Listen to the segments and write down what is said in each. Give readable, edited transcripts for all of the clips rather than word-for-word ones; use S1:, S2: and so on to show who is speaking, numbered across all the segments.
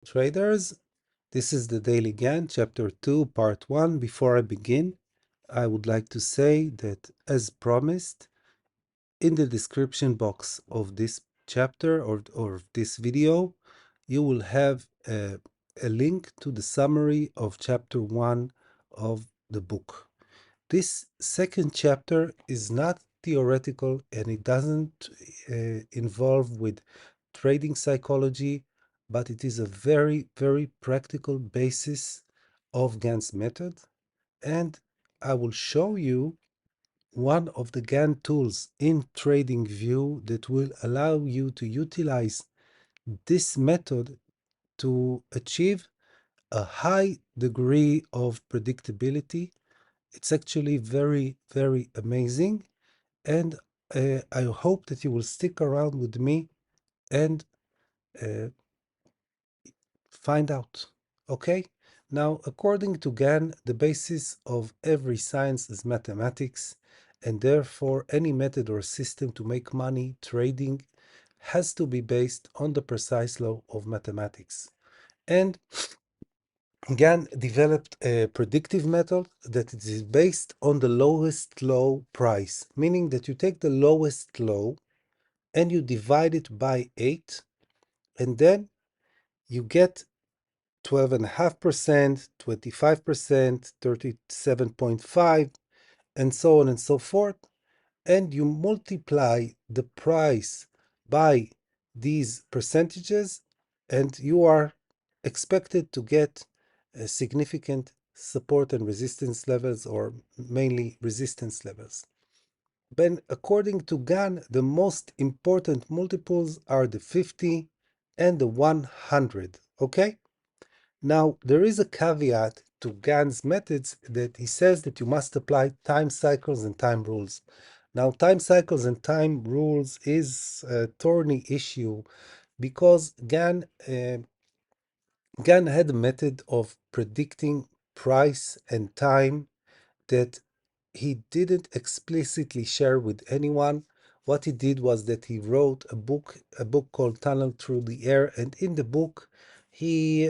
S1: Traders, this is the Daily Gann, Chapter 2, Part 1. Before I begin, I would like to say that, as promised, in the description box of this chapter or this video, you will have a link to the summary of Chapter 1 of the book. This second chapter is not theoretical and it doesn't involve with trading psychology, but it is a very, very practical basis of Gann's method. And I will show you one of the Gann tools in TradingView that will allow you to utilize this method to achieve a high degree of predictability. It's actually very, very amazing. And I hope that you will stick around with me and uh, find out. Okay? Now, according to Gann, the basis of every science is mathematics, and therefore any method or system to make money trading has to be based on the precise law of mathematics. And Gann developed a predictive method that is based on the lowest low price, meaning that you take the lowest low and you divide it by 8, and then you get 12.5%, 25%, 37.5, and so on and so forth. And you multiply the price by these percentages, and you are expected to get a significant support and resistance levels, or mainly resistance levels. But according to Gann, the most important multiples are the 50 and the 100, okay? Now, there is a caveat to Gann's methods that he says that you must apply time cycles and time rules. Now, time cycles and time rules is a thorny issue because Gann had a method of predicting price and time that he didn't explicitly share with anyone. What he did was that he wrote a book called Tunnel Through the Air, and in the book, he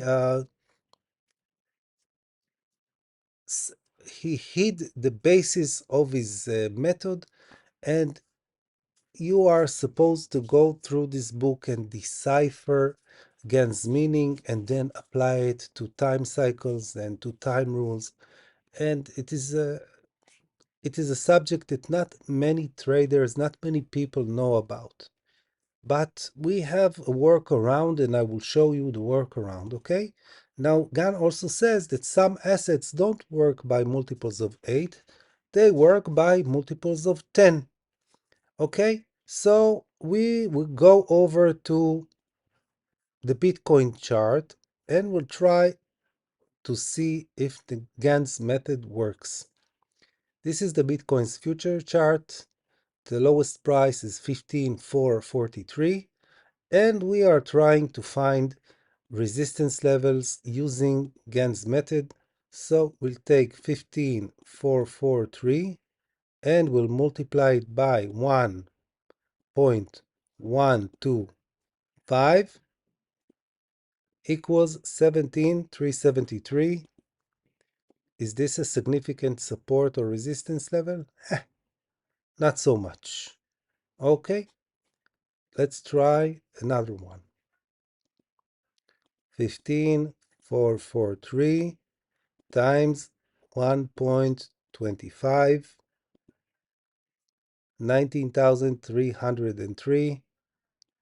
S1: he hid the basis of his method, and you are supposed to go through this book and decipher Gann's meaning and then apply it to time cycles and to time rules. And it is a subject that not many traders, not many people know about. But we have a workaround, and I will show you the workaround, okay? Now, Gann also says that some assets don't work by multiples of 8, they work by multiples of 10, okay? So we will go over to the Bitcoin chart and we'll try to see if the Gann's method works. This is the Bitcoin's future chart. The lowest price is 15,443, and we are trying to find resistance levels using Gann's method. So we'll take 15,443 and we'll multiply it by 1.125 equals 17,373. Is this a significant support or resistance level? Not so much. Okay, let's try another one. 15,443 times 1.25, 19,303.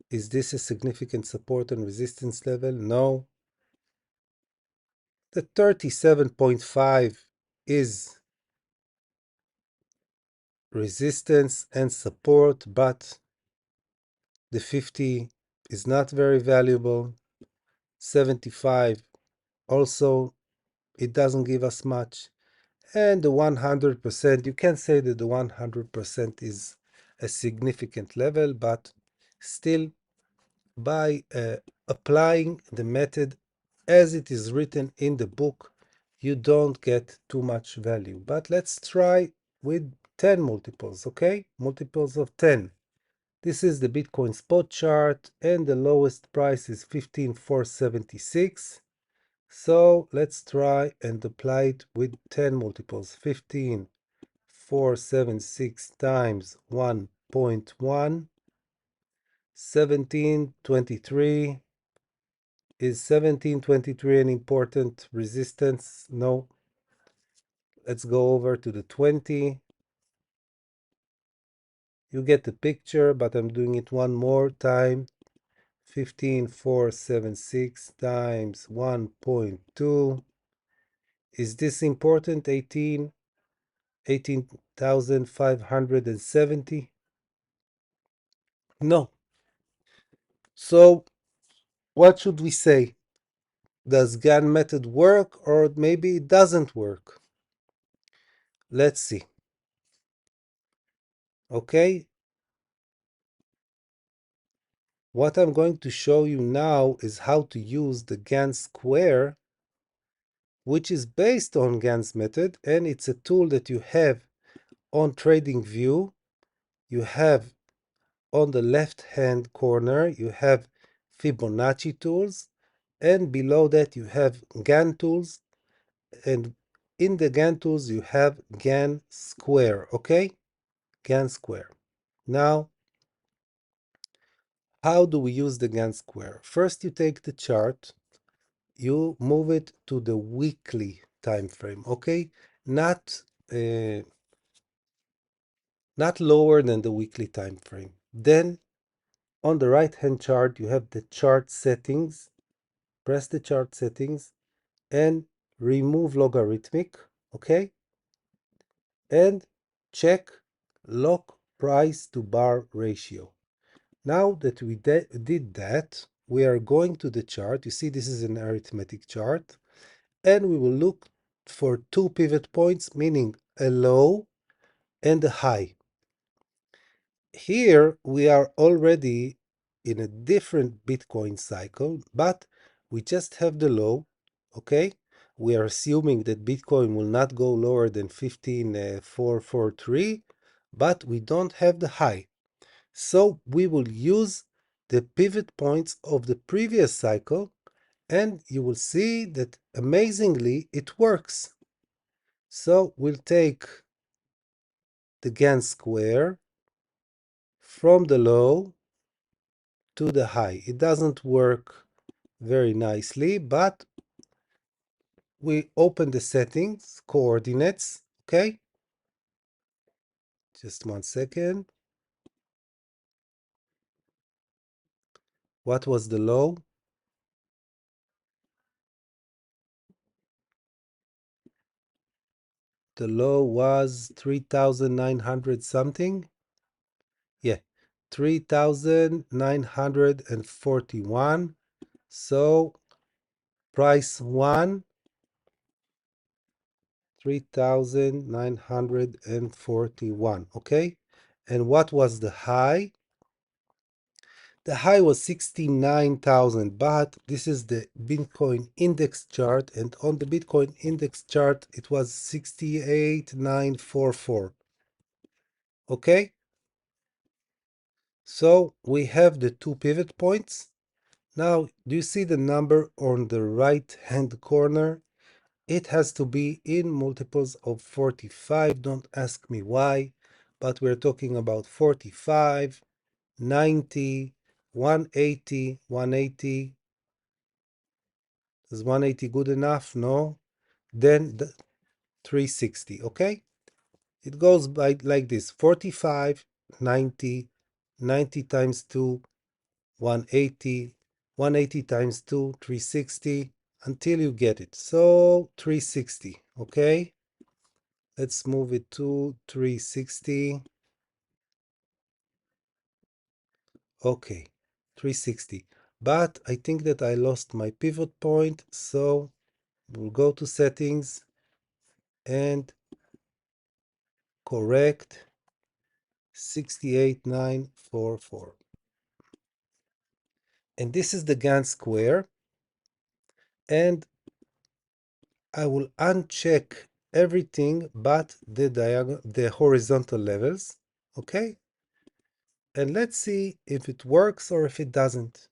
S1: Is this a significant support and resistance level? No. The 37.5 is resistance and support, but the 50 is not very valuable. 75 also, it doesn't give us much. And the 100%, you can say that the 100% is a significant level, but still, by applying the method as it is written in the book, you don't get too much value. But let's try with 10 multiples, okay? Multiples of 10. This is the Bitcoin spot chart, and the lowest price is 15,476. So let's try and apply it with 10 multiples. 15,476 times 1.1, 1723. Is 1723 an important resistance? No. Let's go over to the 20. You get the picture, but I'm doing it one more time. 15,476 times 1.2. Is this important? 18,570? No. So what should we say? Does Gann method work, or maybe it doesn't work? Let's see. Okay. What I'm going to show you now is how to use the Gann square, which is based on Gann's method, and it's a tool that you have on TradingView. You have on the left hand corner, you have Fibonacci tools, and below that you have Gann tools, and in the Gann tools you have Gann square. Okay, Gann square. Now, how do we use the Gann square? First, you take the chart, you move it to the weekly time frame. Okay, not uh, not lower than the weekly time frame. Then on the right hand chart, you have the chart settings. Press the chart settings and remove logarithmic, okay? And check lock price to bar ratio. Now that we did that, we are going to the chart. You see, this is an arithmetic chart, and we will look for two pivot points, meaning a low and a high. Here we are already in a different Bitcoin cycle, but we just have the low, okay? We are assuming that Bitcoin will not go lower than 15,443, but we don't have the high. So we will use the pivot points of the previous cycle, and you will see that amazingly it works. So we'll take the Gann square from the low to the high. It doesn't work very nicely, but we open the settings, coordinates, okay? Just 1 second. What was the low? The low was 3,900 something. Yeah, 3,941. So price one, 3,941, okay? And what was the high? The high was 69,000, but this is the Bitcoin index chart, and on the Bitcoin index chart, it was 68,944. Okay? So we have the two pivot points. Now, do you see the number on the right hand corner? It has to be in multiples of 45. Don't ask me why, but we're talking about 45, 90, 180, 180. Is 180 good enough? No. Then the 360, okay? It goes by like this: 45, 90, 90 times 2, 180, 180 times 2, 360, until you get it. So 360, okay? Let's move it to 360. Okay, 360. But I think that I lost my pivot point, so we'll go to settings and correct 68,944. And this is the Gantt square. And I will uncheck everything but the horizontal levels. Okay. And let's see if it works or if it doesn't.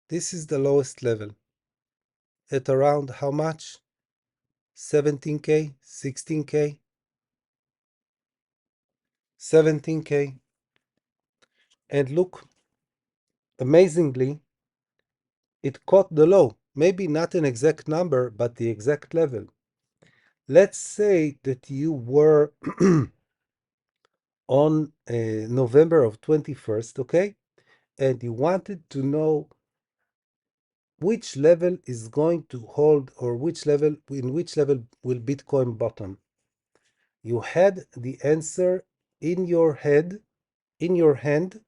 S1: This is the lowest level at around how much? 17K, 16K, 17K. And look, amazingly, it caught the low. Maybe not an exact number, but the exact level. Let's say that you were on November of 21st, okay? And you wanted to know which level is going to hold or in which level will Bitcoin bottom. You had the answer in your head, in your hand,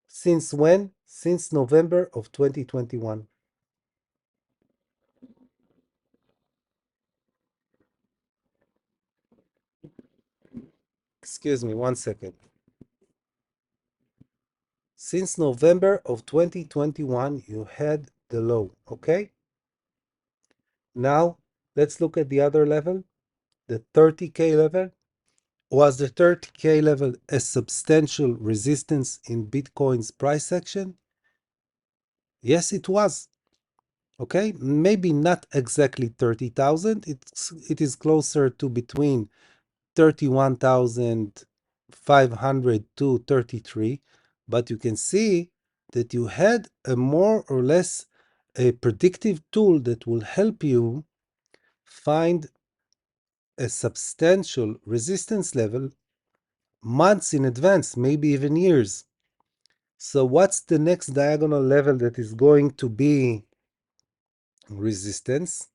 S1: since when? Since November of 2021. Excuse me, 1 second. Since November of 2021, you had the low, okay? Now, let's look at the other level, the 30K level. Was the 30K level a substantial resistance in Bitcoin's price action? Yes, it was. Okay, maybe not exactly 30,000. It is closer to between 31,500 to 33, but you can see that you had a more or less a predictive tool that will help you find a substantial resistance level months in advance, maybe even years. So what's the next diagonal level that is going to be resistance?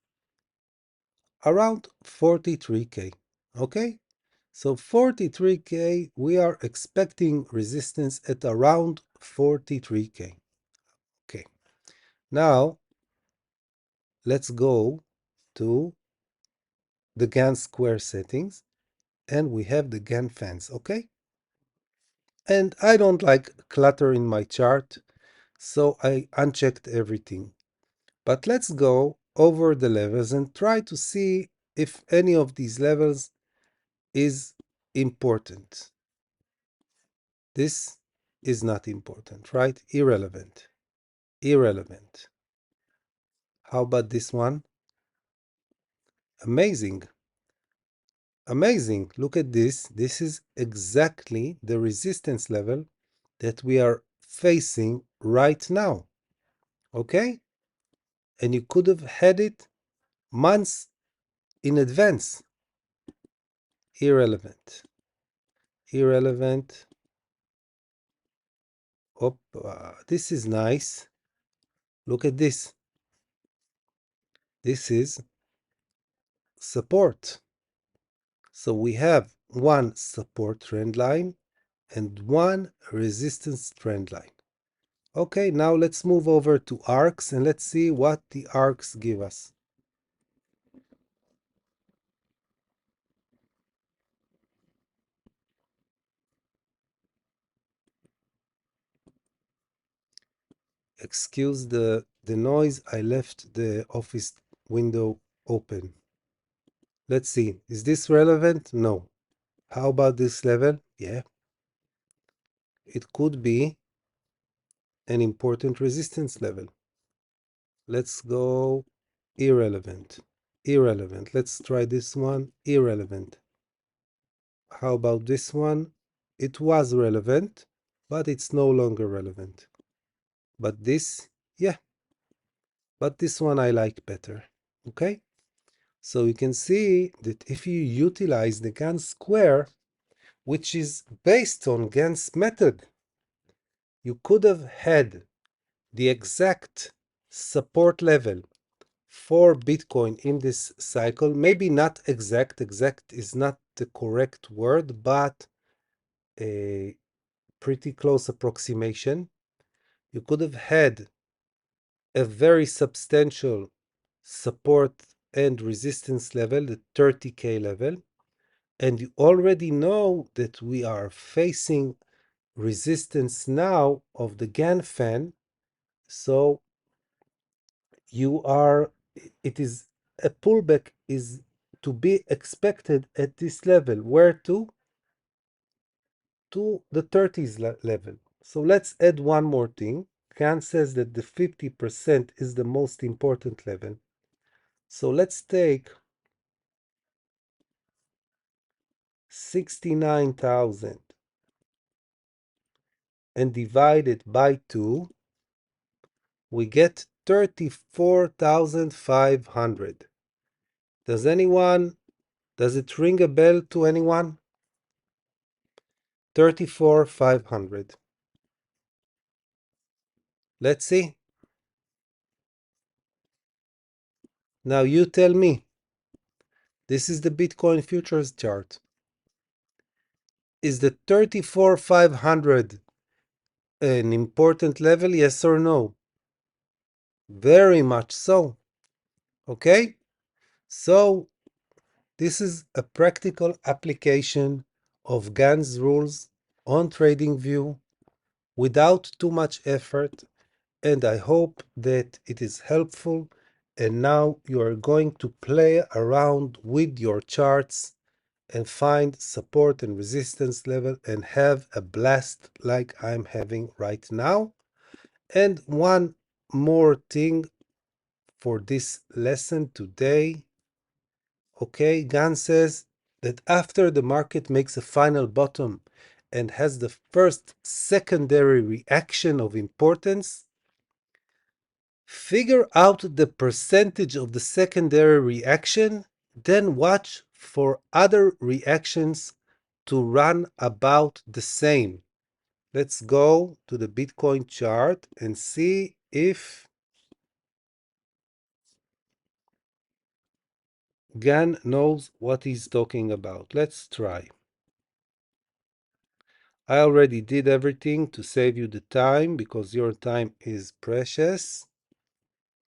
S1: Around 43K. Okay? So 43K, we are expecting resistance at around 43K. Okay. Now, let's go to the Gann square settings, and we have the Gann fans, okay? And I don't like clutter in my chart, so I unchecked everything. But let's go over the levels and try to see if any of these levels is important. This is not important, right? Irrelevant. Irrelevant. How about this one? Amazing. Amazing. Look at this. This is exactly the resistance level that we are facing right now. Okay? And you could have had it months in advance. Irrelevant. Irrelevant. Oh, this is nice. Look at this. This is support. So we have one support trend line and one resistance trend line. Okay, now let's move over to arcs and let's see what the arcs give us. Excuse the noise, I left the office window open. Let's see, is this relevant? No. How about this level? Yeah, it could be an important resistance level. Let's go irrelevant. Irrelevant. Let's try this one. Irrelevant. How about this one? It was relevant, but it's no longer relevant. But this, yeah, but this one I like better. Okay? So you can see that if you utilize the Gann square, which is based on Gann's method, you could have had the exact support level for Bitcoin in this cycle. Maybe not exact, exact is not the correct word, but a pretty close approximation. You could have had a very substantial support and resistance level, the 30K level, and you already know that we are facing resistance now of the Gann fan. So you are, it is a pullback is to be expected at this level. Where to? to the 30s level. So let's add one more thing. Gann says that the 50% is the most important level. So let's take 69,000 and divide it by 2. We get 34,500. Does it ring a bell to anyone? 34,500. Let's see. Now you tell me. This is the Bitcoin futures chart. Is the 34,500 an important level? Yes or no? Very much so. Okay? So this is a practical application of Gann's rules on TradingView without too much effort, and I hope that it is helpful. And now you are going to play around with your charts and find support and resistance level and have a blast like I'm having right now. And one more thing for this lesson today. Okay, Gann says that after the market makes a final bottom and has the first secondary reaction of importance, figure out the percentage of the secondary reaction, then watch for other reactions to run about the same. Let's go to the Bitcoin chart and see if Gann knows what he's talking about. Let's try. I already did everything to save you the time because your time is precious.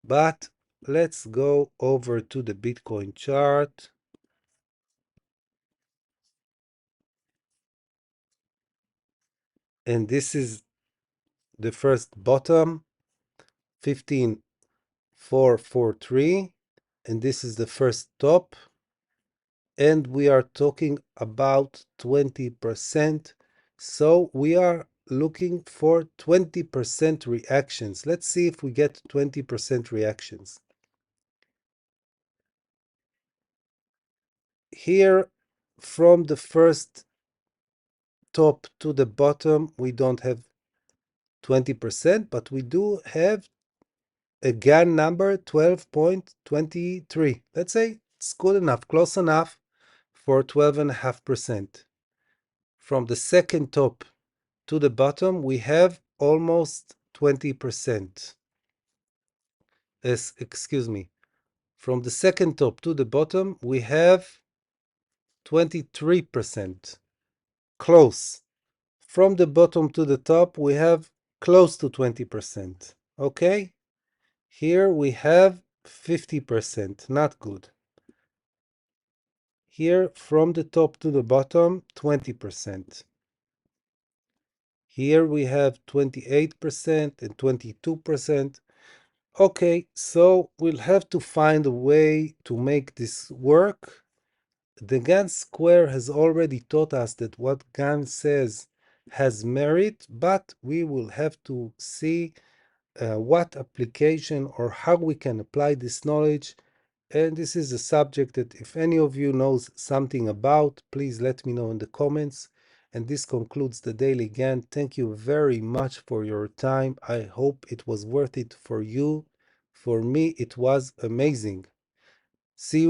S1: But let's go over to the Bitcoin chart. And this is the first bottom, 15,443. And this is the first top. And we are talking about 20%. So we are looking for 20% reactions. Let's see if we get 20% reactions. Here, from the first top to the bottom, we don't have 20%, but we do have a Gann number 12.23. Let's say it's good enough, close enough for 12.5%. From the second top to the bottom, we have almost 20%. Excuse me. From the second top to the bottom, we have 23%. Close. From the bottom to the top, we have close to 20%. Okay? Here we have 50%. Not good. Here, from the top to the bottom, 20%. Here we have 28% and 22%. Okay, so we'll have to find a way to make this work. The Gann square has already taught us that what Gann says has merit, but we will have to see what application or how we can apply this knowledge. And this is a subject that if any of you knows something about, please let me know in the comments. And this concludes the daily Gann. Thank you very much for your time. I hope it was worth it for you. For me, it was amazing. See you.